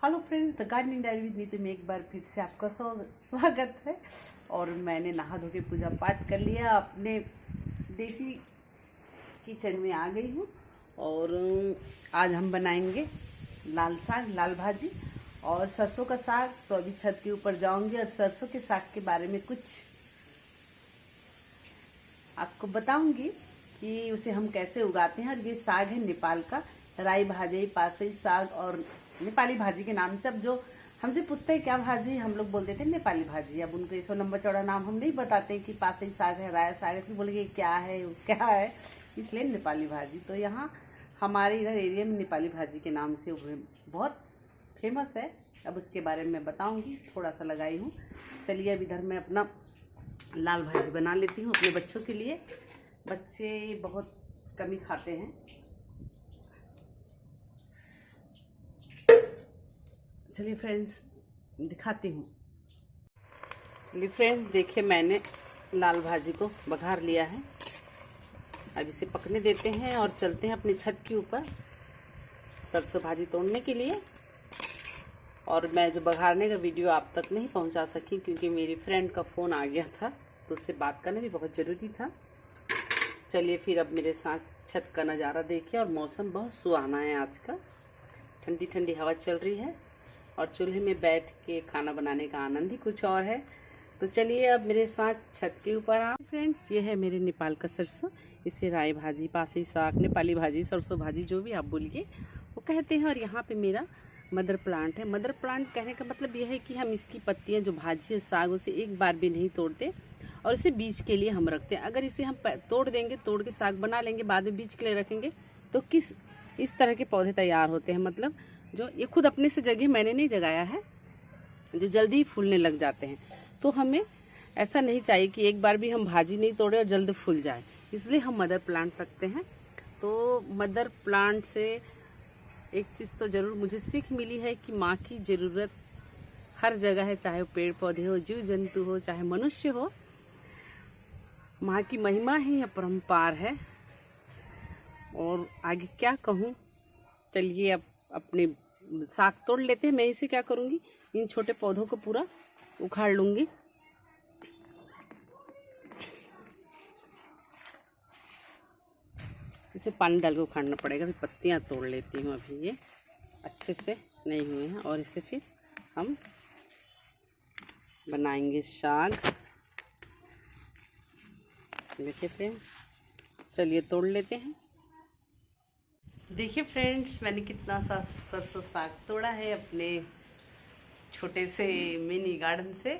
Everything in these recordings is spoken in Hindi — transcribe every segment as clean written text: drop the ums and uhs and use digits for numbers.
Hello friends, the gardening diary with Neetu में एक बार फिर से आपका स्वागत है। और मैंने नहा धो के पूजा पाठ कर लिया, अपने देसी किचन में आ गई हूँ। और आज हम बनाएंगे लाल साग, लाल भाजी और सरसों का साग। तो अभी छत के ऊपर जाऊंगी और सरसों के साग के बारे में कुछ आपको बताऊंगी कि उसे हम कैसे उगाते हैं। और ये साग है नेपाल का, राई भाजी, पासई साग और नेपाली भाजी के नाम से। अब जो हमसे पूछते हैं क्या भाजी, हम लोग बोल देते हैं नेपाली भाजी। अब उनको 100 लंबा चौड़ा नाम हम नहीं बताते कि पासई साग है, राया साग है, फिर बोलेंगे क्या है वो क्या है, इसलिए नेपाली भाजी। तो यहाँ हमारे इधर एरिया में नेपाली भाजी के नाम से बहुत फेमस है। अब उसके बारे में मैं बताऊँगी, थोड़ा सा लगाई हूँ। चलिए अब इधर मैं अपना लाल भाजी बना लेती हूँ अपने बच्चों के लिए। बच्चे बहुत कम ही खाते हैं। चलिए फ्रेंड्स दिखाती हूँ। चलिए फ्रेंड्स देखिए, मैंने लाल भाजी को बघार लिया है। अब इसे पकने देते हैं और चलते हैं अपनी छत के ऊपर सरसों भाजी तोड़ने के लिए। और मैं जो बघारने का वीडियो आप तक नहीं पहुंचा सकी क्योंकि मेरी फ्रेंड का फ़ोन आ गया था, तो उससे बात करना भी बहुत ज़रूरी था। चलिए फिर अब मेरे साथ छत का नज़ारा देखिए। और मौसम बहुत सुहाना है आज का, ठंडी ठंडी हवा चल रही है और चूल्हे में बैठ के खाना बनाने का आनंद ही कुछ और है। तो चलिए अब मेरे साथ छत के ऊपर आओ। फ्रेंड्स ये है मेरे नेपाल का सरसों, इसे राई भाजी, पासई साग, नेपाली भाजी, सरसों भाजी जो भी आप बोलिए वो कहते हैं। और यहाँ पे मेरा मदर प्लांट है। मदर प्लांट कहने का मतलब यह है कि हम इसकी पत्तियाँ जो भाजी है, साग, उसे एक बार भी नहीं तोड़ते और इसे बीज के लिए हम रखते हैं। अगर इसे हम तोड़ देंगे, तोड़ के साग बना लेंगे, बाद में बीज के लिए रखेंगे तो इस तरह के पौधे तैयार होते हैं। मतलब जो ये खुद अपने से जगह मैंने नहीं जगाया है, जो जल्दी ही फूलने लग जाते हैं। तो हमें ऐसा नहीं चाहिए कि एक बार भी हम भाजी नहीं तोड़े और जल्द फूल जाए, इसलिए हम मदर प्लांट रखते हैं। तो मदर प्लांट से एक चीज़ तो ज़रूर मुझे सीख मिली है कि माँ की ज़रूरत हर जगह है, चाहे वो पेड़ पौधे हो, जीव जंतु हो, चाहे मनुष्य हो। माँ की महिमा ही अपरंपार है। और आगे क्या कहूँ, चलिए अब अपने साग तोड़ लेते हैं। मैं इसे क्या करूँगी, इन छोटे पौधों को पूरा उखाड़ लूँगी। इसे पानी डाल के उखाड़ना पड़ेगा। फिर पत्तियाँ तोड़ लेती हूँ, अभी ये अच्छे से नहीं हुए हैं। और इसे फिर हम बनाएंगे साग। देखिए फ्रेंड्स, चलिए तोड़ लेते हैं। देखिए फ्रेंड्स, मैंने कितना सा सरसों साग तोड़ा है अपने छोटे से मिनी गार्डन से।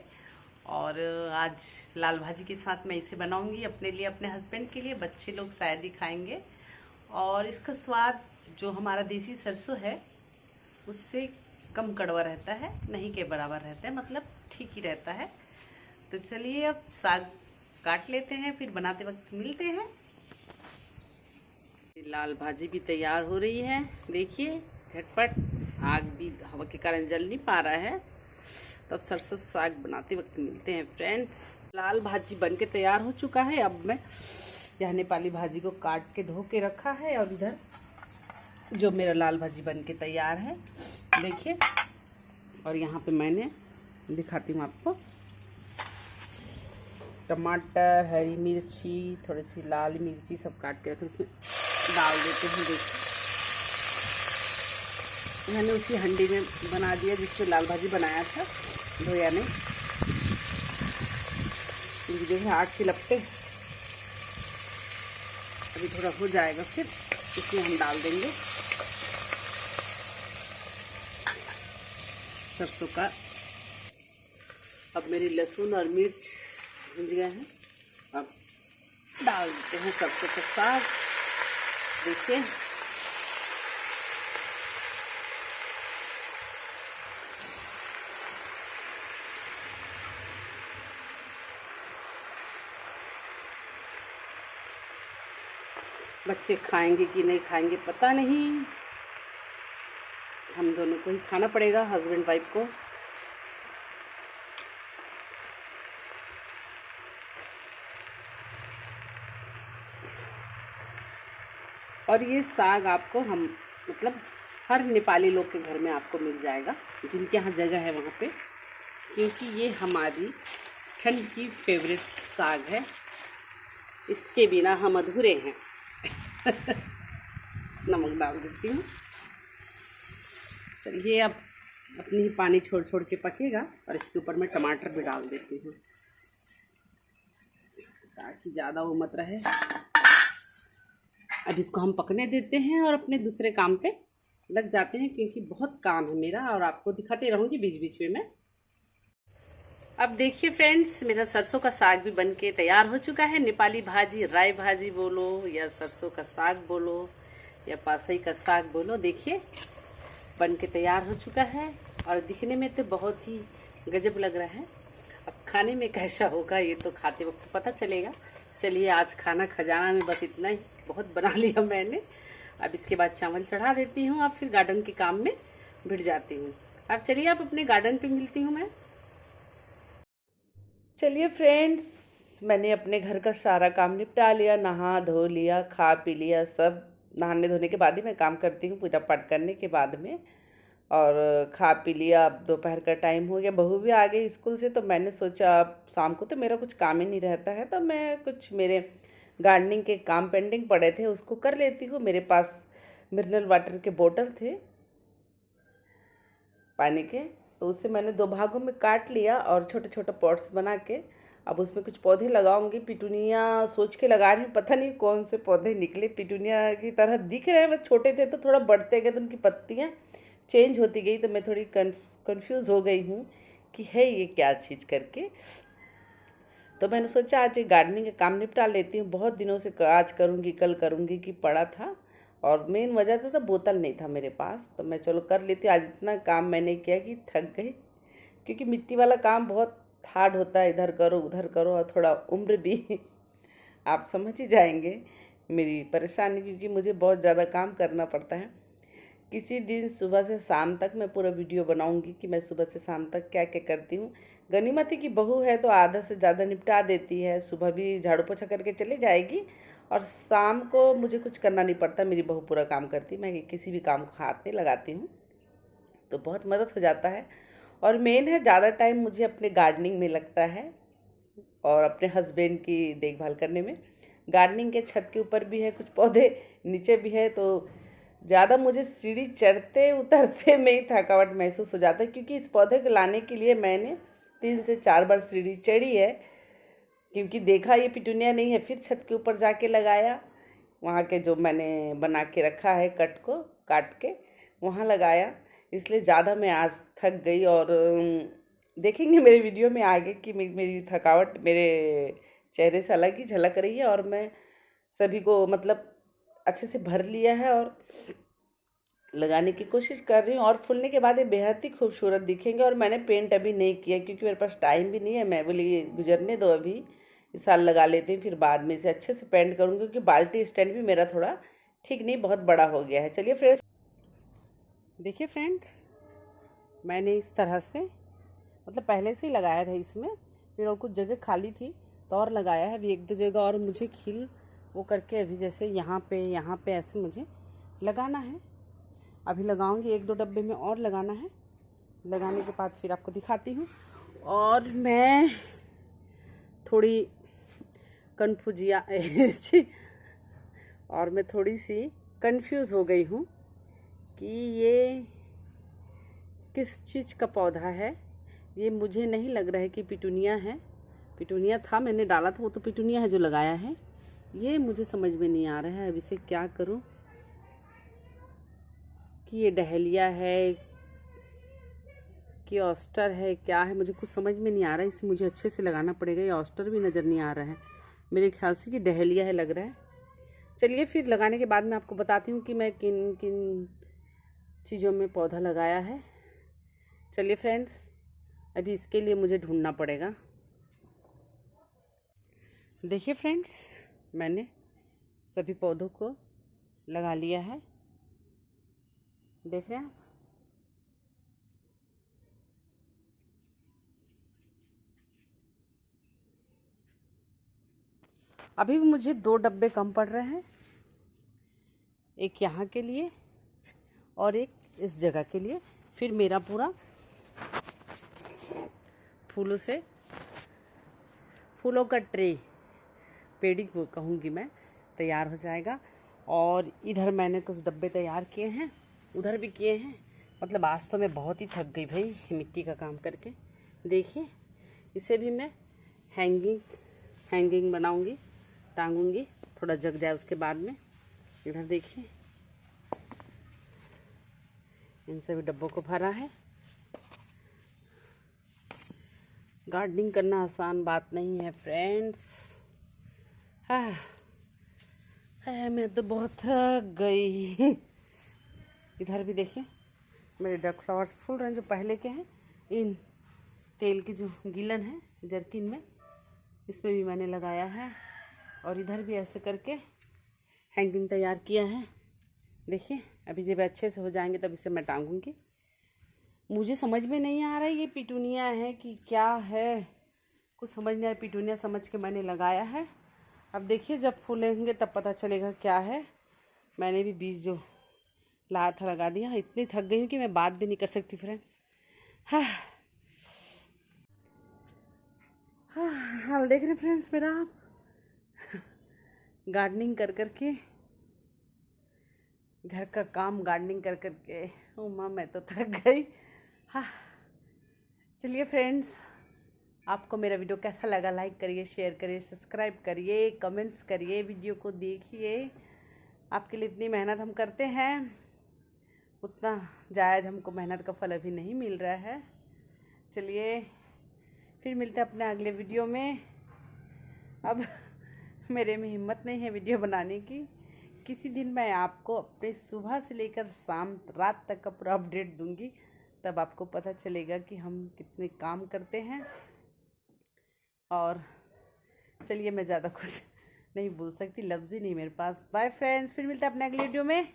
और आज लाल भाजी के साथ मैं इसे बनाऊंगी अपने लिए, अपने हस्बैंड के लिए। बच्चे लोग शायद ही खाएंगे। और इसका स्वाद जो हमारा देसी सरसों है उससे कम कड़वा रहता है, नहीं के बराबर रहता है, मतलब ठीक ही रहता है। तो चलिए अब साग काट लेते हैं, फिर बनाते वक्त मिलते हैं। लाल भाजी भी तैयार हो रही है, देखिए झटपट। आग भी हवा के कारण जल नहीं पा रहा है। तब सरसों साग बनाते वक्त मिलते हैं फ्रेंड्स। लाल भाजी बन के तैयार हो चुका है। अब मैं यह नेपाली भाजी को काट के धो के रखा है और इधर जो मेरा लाल भाजी बन के तैयार है देखिए। और यहाँ पे मैंने दिखाती हूँ आपको, टमाटर, हरी मिर्ची, थोड़ी सी लाल मिर्ची सब काट के रखें, इसमें डाल देते हैं। देखिए मैंने उसी हंडी में बना दिया जिससे लाल भाजी बनाया था, धोया नहीं। जो है 8 की लपटे, अभी थोड़ा हो जाएगा फिर इसमें हम डाल देंगे सरसों का। अब मेरी लहसुन और मिर्च भुन गए हैं, अब डाल देते हैं सरसों का साग। देखिए बच्चे खाएंगे कि नहीं खाएंगे पता नहीं, हम दोनों को ही खाना पड़ेगा, हस्बैंड वाइफ को। और ये साग आपको हम मतलब हर नेपाली लोग के घर में आपको मिल जाएगा, जिनके यहाँ जगह है वहाँ पे, क्योंकि ये हमारी ठंड की फेवरेट साग है। इसके बिना हम अधूरे हैं। नमक डाल देती हूँ। चलिए अब अपनी ही पानी छोड़ छोड़ के पकेगा, और इसके ऊपर मैं टमाटर भी डाल देती हूँ ताकि ज़्यादा वो मत रहे। अब इसको हम पकने देते हैं और अपने दूसरे काम पे लग जाते हैं, क्योंकि बहुत काम है मेरा और आपको दिखाते रहूँगी बीच बीच में मैं। अब देखिए फ्रेंड्स, मेरा सरसों का साग भी बनके तैयार हो चुका है। नेपाली भाजी, राय भाजी बोलो या सरसों का साग बोलो या पासई का साग बोलो, देखिए बन के तैयार हो चुका है और दिखने में तो बहुत ही गजब लग रहा है। अब खाने में कैसा होगा ये तो खाते वक्त पता चलेगा। चलिए आज खाना खजाना में बस इतना ही बहुत बना लिया मैंने। अब इसके बाद चावल चढ़ा देती हूँ, अब फिर गार्डन के काम में भिड़ जाती हूँ। अब चलिए अब अपने गार्डन पे मिलती हूँ मैं। चलिए फ्रेंड्स, मैंने अपने घर का सारा काम निपटा लिया, नहा धो लिया, खा पी लिया सब। नहाने धोने के बाद ही मैं काम करती हूँ, पूजा पाठ करने के बाद में। और खा पी लिया। अब दोपहर का टाइम हो गया, बहू भी आ गई स्कूल से, तो मैंने सोचा अब शाम को तो मेरा कुछ काम ही नहीं रहता है, तो मैं कुछ मेरे गार्डनिंग के काम पेंडिंग पड़े थे उसको कर लेती हूँ। मेरे पास मिनरल वाटर के बोतल थे पानी के, तो उससे मैंने 2 भागों में काट लिया और छोटे छोटे पॉट्स बना के अब उसमें कुछ पौधे लगाऊंगी। पिटूनिया सोच के लगा रही हूँ, पता नहीं कौन से पौधे निकले। पिटूनिया की तरह दिख रहे हैं, बस छोटे थे तो थोड़ा बढ़ते गए तो उनकी पत्तियाँ चेंज होती गई, तो मैं थोड़ी कंफ्यूज हो गई हूँ कि है ये क्या चीज़ करके। तो मैंने सोचा आज ये गार्डनिंग का काम निपटा लेती हूँ। बहुत दिनों से आज करूँगी कल करूँगी कि पड़ा था, और मेन वजह तो बोतल नहीं था मेरे पास, तो मैं चलो कर लेती हूँ। आज इतना काम मैंने किया कि थक गई, क्योंकि मिट्टी वाला काम बहुत हार्ड होता है, इधर करो उधर करो, और थोड़ा उम्र भी आप समझ ही जाएंगे मेरी परेशानी, क्योंकि मुझे बहुत ज़्यादा काम करना पड़ता है। किसी दिन सुबह से शाम तक मैं पूरा वीडियो बनाऊंगी कि मैं सुबह से शाम तक क्या क्या करती हूँ। गनीमती की बहू है तो आधा से ज़्यादा निपटा देती है, सुबह भी झाड़ू पोछा करके चली जाएगी और शाम को मुझे कुछ करना नहीं पड़ता, मेरी बहू पूरा काम करती, मैं किसी भी काम को हाथ नहीं लगाती हूँ, तो बहुत मदद हो जाता है। और मेन है ज़्यादा टाइम मुझे अपने गार्डनिंग में लगता है और अपने हस्बैंड की देखभाल करने में। गार्डनिंग के छत के ऊपर भी है कुछ पौधे, नीचे भी है, तो ज़्यादा मुझे सीढ़ी चढ़ते उतरते में ही थकावट महसूस हो जाता है, क्योंकि इस पौधे को लाने के लिए मैंने 3 से 4 बार सीढ़ी चढ़ी है, क्योंकि देखा ये पिटूनिया नहीं है, फिर छत के ऊपर जाके लगाया। वहाँ के जो मैंने बना के रखा है कट को काट के वहाँ लगाया, इसलिए ज़्यादा मैं आज थक गई। और देखेंगे मेरे वीडियो में आगे कि मेरी थकावट मेरे चेहरे से अलग ही झलक रही है, और मैं सभी को मतलब अच्छे से भर लिया है और लगाने की कोशिश कर रही हूँ। और फूलने के बाद ये बेहद ही खूबसूरत दिखेंगे। और मैंने पेंट अभी नहीं किया, क्योंकि मेरे पास टाइम भी नहीं है। मैं बोली ये गुजरने दो, अभी इस साल लगा लेती हूँ, फिर बाद में इसे अच्छे से पेंट करूँगी, क्योंकि बाल्टी स्टैंड भी मेरा थोड़ा ठीक नहीं, बहुत बड़ा हो गया है। चलिए फ्रेंड्स, देखिए फ्रेंड्स, मैंने इस तरह से मतलब पहले से ही लगाया था इसमें, फिर और कुछ जगह खाली थी तो और लगाया है। अभी 1-2 जगह और मुझे खिल वो करके अभी जैसे यहाँ पे ऐसे मुझे लगाना है। अभी लगाऊंगी, 1-2 डब्बे में और लगाना है। लगाने के बाद फिर आपको दिखाती हूँ। और मैं थोड़ी कन्फ्यूजिया और मैं थोड़ी सी कंफ्यूज हो गई हूँ कि ये किस चीज़ का पौधा है। ये मुझे नहीं लग रहा है कि पिटूनिया है। पिटूनिया था, मैंने डाला था, वो तो पिटूनिया है जो लगाया है। ये मुझे समझ में नहीं आ रहा है अब इसे क्या करूं, कि ये डहेलिया है कि ऑस्टर है, क्या है, मुझे कुछ समझ में नहीं आ रहा है। इसे मुझे अच्छे से लगाना पड़ेगा। ये ऑस्टर भी नज़र नहीं आ रहा है, मेरे ख्याल से कि डहेलिया है लग रहा है। चलिए फिर लगाने के बाद मैं आपको बताती हूँ कि मैं किन किन चीज़ों में पौधा लगाया है। चलिए फ्रेंड्स, अभी इसके लिए मुझे ढूंढना पड़ेगा। देखिए फ्रेंड्स, मैंने सभी पौधों को लगा लिया है, देख रहे हैं आप। अभी भी मुझे 2 डब्बे कम पड़ रहे हैं, एक यहाँ के लिए और एक इस जगह के लिए। फिर मेरा पूरा फूलों का ट्रे, पेड़ी को कहूँगी मैं, तैयार हो जाएगा। और इधर मैंने कुछ डब्बे तैयार किए हैं, उधर भी किए हैं। मतलब आज तो मैं बहुत ही थक गई भाई मिट्टी का काम करके। देखिए इसे भी मैं हैंगिंग बनाऊंगी, टांगूंगी, थोड़ा जग जाए उसके बाद में। इधर देखिए इन सभी डब्बों को भरा है। गार्डनिंग करना आसान बात नहीं है फ्रेंड्स। मैं तो बहुत थक गई। इधर भी देखिए मेरे डक फ्लावर्स फूल रहे हैं जो पहले के हैं। इन तेल की जो गिलन है जर्किन में, इसमें भी मैंने लगाया है। और इधर भी ऐसे करके हैंगिंग तैयार किया है। देखिए अभी जब अच्छे से हो जाएंगे तब इसे मैं टांगूंगी। मुझे समझ में नहीं आ रहा है ये पिटूनिया है कि क्या है, कुछ समझ नहीं आ रहा। पिटूनिया समझ के मैंने लगाया है। अब देखिए जब फूलेंगे तब पता चलेगा क्या है। मैंने भी बीज जो लाया था लगा दिया। इतनी थक गई हूँ कि मैं बात भी नहीं कर सकती फ्रेंड्स। हाल देख रहे फ्रेंड्स मेरा आप, गार्डनिंग कर करके, घर का काम गार्डनिंग कर करके। ओ माँ मैं तो थक गई। चलिए फ्रेंड्स, आपको मेरा वीडियो कैसा लगा लाइक करिए, शेयर करिए, सब्सक्राइब करिए, कमेंट्स करिए, वीडियो को देखिए। आपके लिए इतनी मेहनत हम करते हैं, उतना जायज़ हमको मेहनत का फल अभी नहीं मिल रहा है। चलिए फिर मिलते हैं अपने अगले वीडियो में। अब मेरे में हिम्मत नहीं है वीडियो बनाने की। किसी दिन मैं आपको अपने सुबह से लेकर शाम रात तक का पूरा अपडेट दूंगी, तब आपको पता चलेगा कि हम कितने काम करते हैं। और चलिए मैं ज़्यादा कुछ नहीं बोल सकती, लफ्ज़ ही नहीं मेरे पास। बाय फ्रेंड्स, फिर मिलते हैं अपने अगले वीडियो में।